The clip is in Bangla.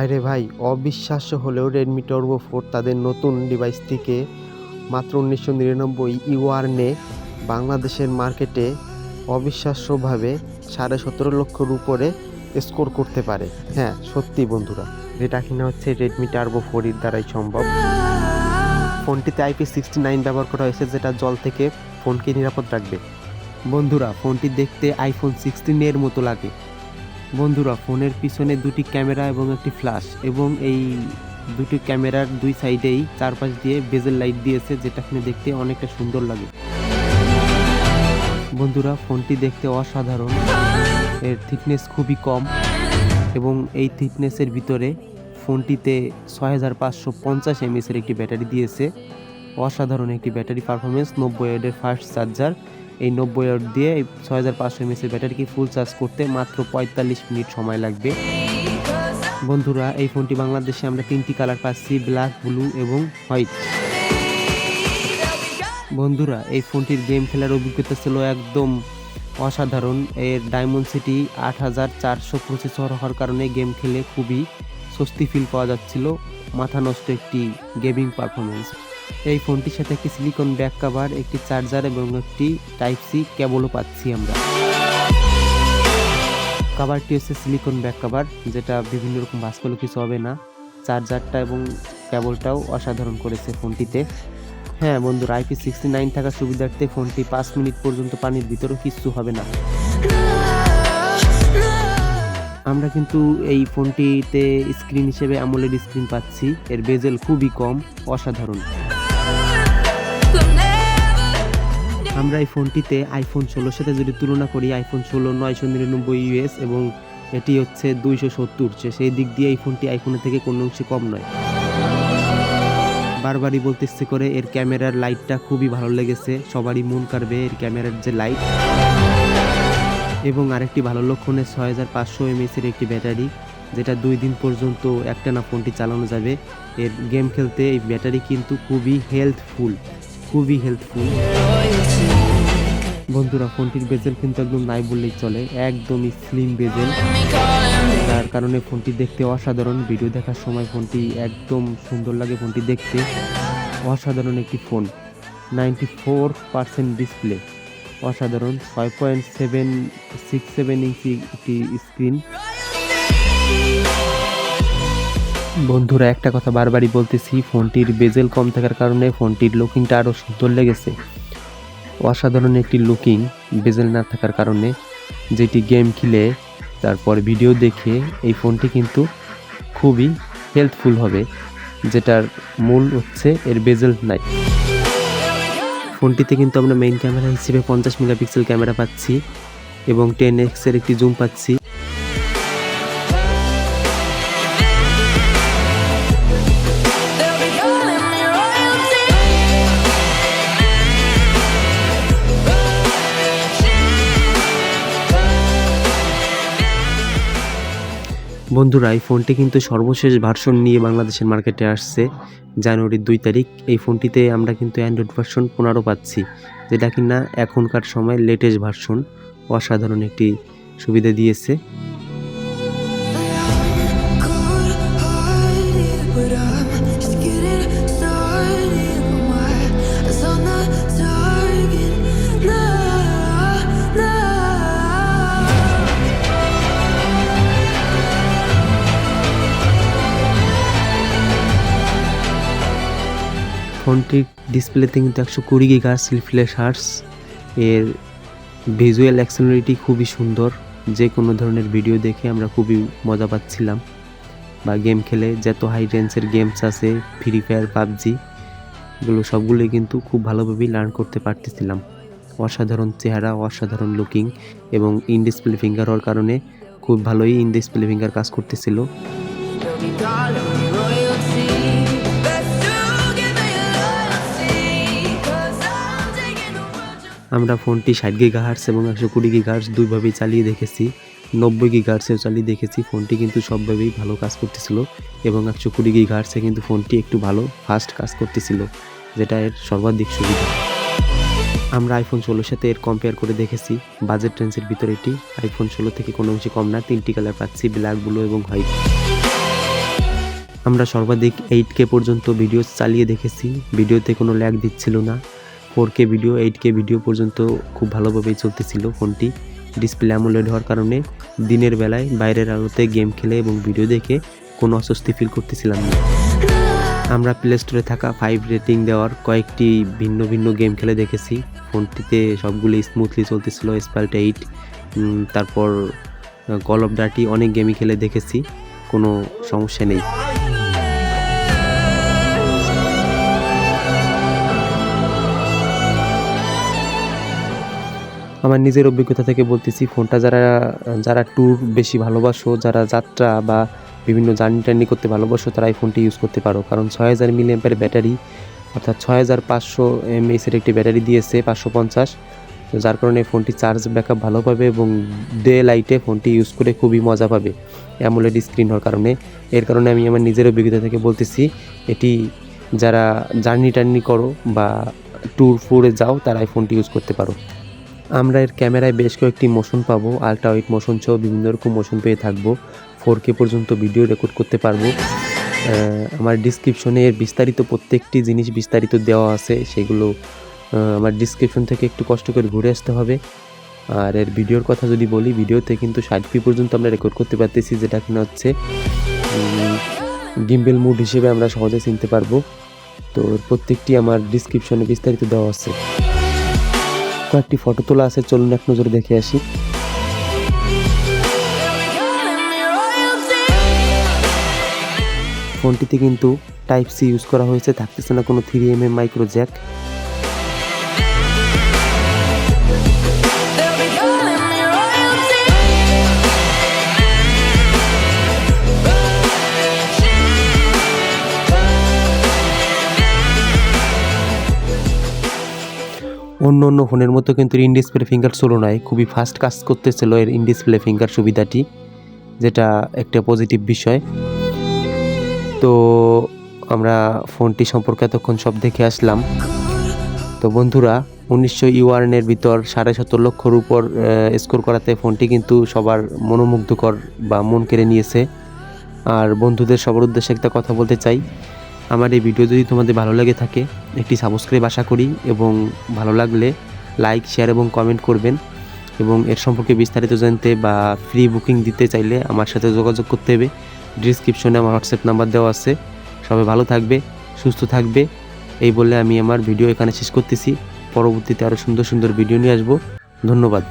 ভাইরে ভাই, অবিশ্বাস্য হলেও Redmi Turbo 4 তাদের নতুন ডিভাইস থেকে মাত্র 1999 ইউয়ার্নে বাংলাদেশের মার্কেটে অবিশ্বাস্যভাবে 17.5 লক্ষের উপরে স্কোর করতে পারে। হ্যাঁ, সত্যি বন্ধুরা, যেটা কিনা হচ্ছে Redmi Turbo 4 এর দ্বারাই সম্ভব। ফোনটিতে IP69 ব্যবহার করা হয়েছে, যেটা জল থেকে ফোনকে নিরাপদ রাখবে। বন্ধুরা, ফোনটি দেখতে iPhone 16 এর মতো লাগে। বন্ধুরা, ফোনের পিছনে দুটি ক্যামেরা এবং একটি ফ্ল্যাশ, এবং এই দুটি ক্যামেরার দুই সাইডেই চারপাশ দিয়ে বেজেল লাইট দিয়েছে, যেটা এখানে দেখতে অনেকটা সুন্দর লাগে। বন্ধুরা, ফোনটি দেখতে অসাধারণ, এর থিকনেস খুবই কম, এবং এই থিকনেসের ভিতরে ফোনটিতে 6550 mAh এর একটি ব্যাটারি দিয়েছে। অসাধারণ একটি ব্যাটারি পারফরমেন্স, 90 ওয়াটের ফাস্ট চার্জার। এই 90 ওয়াট দিয়ে এই 6500 mAh এর ব্যাটারিকে ফুল চার্জ করতে মাত্র 45 মিনিট সময় লাগবে। বন্ধুরা, এই ফোনটি বাংলাদেশে আমরা 3টি কালার পাচ্ছি, ব্ল্যাক, ব্লু এবং হোয়াইট। বন্ধুরা, এই ফোনটির গেম খেলার অভিজ্ঞতা ছিল একদম অসাধারণ। এর ডায়মন্ডসিটি 8400 প্রসেসর হওয়ার কারণে গেম খেলে খুবই স্বস্তি ফিল পাওয়া যাচ্ছিল। মাথা নষ্ট একটি গেমিং পারফরমেন্স। এই ফোনটির সাথে একটি সিলিকন ব্যাক কভার, একটি চার্জার এবং একটি Type-C কেবলও পাচ্ছি আমরা। কভারটি হচ্ছে সিলিকন ব্যাক কভার, যেটা বিভিন্ন রকম ভাঁজ করলে কিছু হবে না। চার্জারটা এবং কেবলটাও অসাধারণ করেছে ফোনটিতে। হ্যাঁ বন্ধুরা, IP69 থাকার সুবিধার্থে ফোনটি 5 মিনিট পর্যন্ত পানির ভিতরেও কিছু হবে না। আমরা কিন্তু এই ফোনটিতে স্ক্রিন হিসেবে AMOLED স্ক্রিন পাচ্ছি। এর বেজেল খুবই কম, অসাধারণ। আমরা এই ফোনটিতে iPhone 16 সাথে যদি তুলনা করি, iPhone 16 999 US এবং এটি হচ্ছে 270, সেই দিক দিয়ে এই ফোনটি আইফোনের থেকে কোনো অংশে কম নয়। বারবারই বলতে ইচ্ছে করে, এর ক্যামেরার লাইটটা খুবই ভালো লেগেছে, সবারই মন কাড়বে এর ক্যামেরার যে লাইট। এবং আরেকটি ভালো লক্ষণের 6500 mAh এর একটি ব্যাটারি, যেটা 2 দিন পর্যন্ত একটানা ফোনটি চালানো যাবে। এর গেম খেলতে এই ব্যাটারি কিন্তু খুবই হেলথফুল। বন্ধুরা, ফোনটির বেজেল কিন্তু একদম নাই বললেই চলে, একদমই স্লিম বেজেল, তার কারণে ফোনটি দেখতে অসাধারণ। ভিডিও দেখার সময় ফোনটি একদম সুন্দর লাগে, ফোনটি দেখতে অসাধারণ একটি ফোন। 94% ডিসপ্লে, অসাধারণ। 5.767 ইঞ্চি একটি স্ক্রিন। বন্ধুরা, একটা কথা বারবারই বলতেছি, ফোনটির বেজেল কম থাকার কারণে ফোনটির লুকিংটা আরও সুন্দর লেগেছে। অসাধারণ একটি লুকিং বেজেল না থাকার কারণে, যেটি গেম খেলে তারপর ভিডিও দেখে এই ফোনটি কিন্তু খুবই হেল্পফুল হবে, যেটার মূল হচ্ছে এর বেজেল নাই। ফোনটিতে কিন্তু আমরা মেইন ক্যামেরা হিসেবে 50 মেগাপিক্সেল ক্যামেরা পাচ্ছি এবং 10x এর একটি জুম পাচ্ছি। বন্ধুরা, এই ফোনটি কিন্তু সর্বশেষ ভার্সন নিয়ে বাংলাদেশের মার্কেটে আসছে জানুয়ারির 2 তারিখ। এই ফোনটিতে আমরা কিন্তু অ্যান্ড্রয়েড ভার্সন 15 পাচ্ছি, যেটা কিনা এখনকার সময় লেটেস্ট ভার্সন। অসাধারণ একটি সুবিধা দিয়েছে। ফোনটির ডিসপ্লেতে কিন্তু 120 GHz রিফ্রেশ হার্টস। এর ভিজুয়াল অ্যাক্সেলারিটি খুবই সুন্দর, যে কোনো ধরনের ভিডিও দেখে আমরা খুবই মজা পাচ্ছিলাম, বা গেম খেলে যত হাই রেঞ্জের গেমস আছে, ফ্রি ফায়ার, পাবজি, এগুলো সবগুলোই কিন্তু খুব ভালোভাবেই লার্ন করতে পারতেছিলাম। অসাধারণ চেহারা, অসাধারণ লুকিং, এবং ইন ডিসপ্লে ফিঙ্গার হওয়ার কারণে খুব ভালোই ইন ডিসপ্লে ফিঙ্গার কাজ করতেছিল। আমরা ফোনটি 60 GHz এবং 120 GHz দুইভাবেই চালিয়ে দেখেছি, 90 GHzও চালিয়ে দেখেছি। ফোনটি কিন্তু সবভাবেই ভালো কাজ করতেছিল, এবং 120 GHz কিন্তু ফোনটি একটু ভালো ফাস্ট কাজ করতেছিল, যেটা এর সর্বাধিক সুবিধা। আমরা iPhone 16 সাথে এর কম্পেয়ার করে দেখেছি। বাজেট রেঞ্জের ভিতরে এটি iPhone 16 থেকে কোনো অংশে কম না। 3টি কালার পাচ্ছি, ব্ল্যাক, ব্লু এবং হোয়াইট। আমরা সর্বাধিক 8K পর্যন্ত ভিডিও চালিয়ে দেখেছি, ভিডিওতে কোনো ল্যাগ দিচ্ছিল না। 4K ভিডিও 8K ভিডিও পর্যন্ত খুব ভালোভাবেই চলতেছিল ফোনটি। ডিসপ্লে অ্যামোলেড হওয়ার কারণে দিনের বেলায় বাইরের আলোতে গেম খেলে এবং ভিডিও দেখে কোনো অস্বস্তি ফিল করতেছিলাম না। আমরা প্লে স্টোরে থাকা 5 রেটিং দেওয়ার কয়েকটি ভিন্ন ভিন্ন গেম খেলে দেখেছি। ফোনটিতে সবগুলি স্মুথলি চলতেছিল। স্পাল্ট 8, তারপর কল অফ ডার্টি, অনেক গেমই খেলে দেখেছি, কোনো সমস্যা নেই। আমার নিজের অভিজ্ঞতা থেকে বলতেছি, ফোনটা যারা ট্যুর বেশি ভালোবাসো, যারা যাত্রা বা বিভিন্ন জার্নি করতে ভালোবাসো, তারা এই ফোনটি ইউজ করতে পারো। কারণ 6000 mAh ব্যাটারি, অর্থাৎ 6500 mAh একটি ব্যাটারি দিয়েছে, 550। তো যার কারণে ফোনটি চার্জ ব্যাকআপ ভালো পাবে এবং ডে লাইটে ফোনটি ইউজ করে খুবই মজা পাবে অ্যামোলেড স্ক্রিন হওয়ার কারণে। এর কারণে আমি আমার নিজের অভিজ্ঞতা থেকে বলতেছি, এটি যারা জার্নি করো বা ট্যুরে যাও, তারা এই ফোনটি ইউজ করতে পারো। আমরা এর ক্যামেরায় বেশ কয়েকটি মোশন পাবো, আলট্রা ওয়াইড মোশন সহ বিভিন্ন রকম মোশন পেয়ে থাকবো। 4K পর্যন্ত ভিডিও রেকর্ড করতে পারবো। আমার ডিসক্রিপশনে এর বিস্তারিত প্রত্যেকটি জিনিস বিস্তারিত দেওয়া আছে, সেগুলো আমার ডিসক্রিপশন থেকে একটু কষ্ট করে ঘুরে আসতে হবে। আর এর ভিডিওর কথা যদি বলি, ভিডিওতে কিন্তু 60p পর্যন্ত আমরা রেকর্ড করতে পারতেছি, যেটা কিনা হচ্ছে গিম্বেল মুড হিসেবে আমরা সহজে চিনতে পারবো। তো প্রত্যেকটি আমার ডিসক্রিপশনে বিস্তারিত দেওয়া আছে। কয়েকটি ফটো তোলা আছে, চলুন এক নজরে দেখে আসি। ফোনটিতে কিন্তু Type-C ইউজ করা হয়েছে, থাকতেছে না কোনো 3mm মাইক্রো জ্যাক। অন্য ফোনের মতো কিন্তু ইন ডিসপ্লে ফিঙ্গার তুলনায় খুবই ফাস্ট কাজ করতেছিল এর ইন ডিসপ্লে ফিঙ্গার সুবিধাটি, যেটা একটা পজিটিভ বিষয়। তো আমরা ফোনটি সম্পর্কে এতক্ষণ সব দেখে আসলাম। তো বন্ধুরা, 1900 ইউআরএনের ভিতর 17.5 লক্ষর উপর স্কোর করাতে ফোনটি কিন্তু সবার মনোমুগ্ধকর বা মন কেড়ে নিয়েছে। আর বন্ধুদের সবার উদ্দেশ্যে একটা কথা বলতে চাই, আমার এই ভিডিও যদি তোমাদের ভালো লেগে থাকে, একটি সাবস্ক্রাইব আশা করি, এবং ভালো লাগলে লাইক, শেয়ার এবং কমেন্ট করবেন। এবং এর সম্পর্কে বিস্তারিত জানতে বা ফ্রি বুকিং দিতে চাইলে আমার সাথে যোগাযোগ করতে হবে। ডিসক্রিপশনে আমার হোয়াটসঅ্যাপ নাম্বার দেওয়া আছে। সবাই ভালো থাকবে, সুস্থ থাকবে, এই বলে আমি আমার ভিডিও এখানে শেষ করতেছি। পরবর্তীতে আরও সুন্দর সুন্দর ভিডিও নিয়ে আসবো। ধন্যবাদ।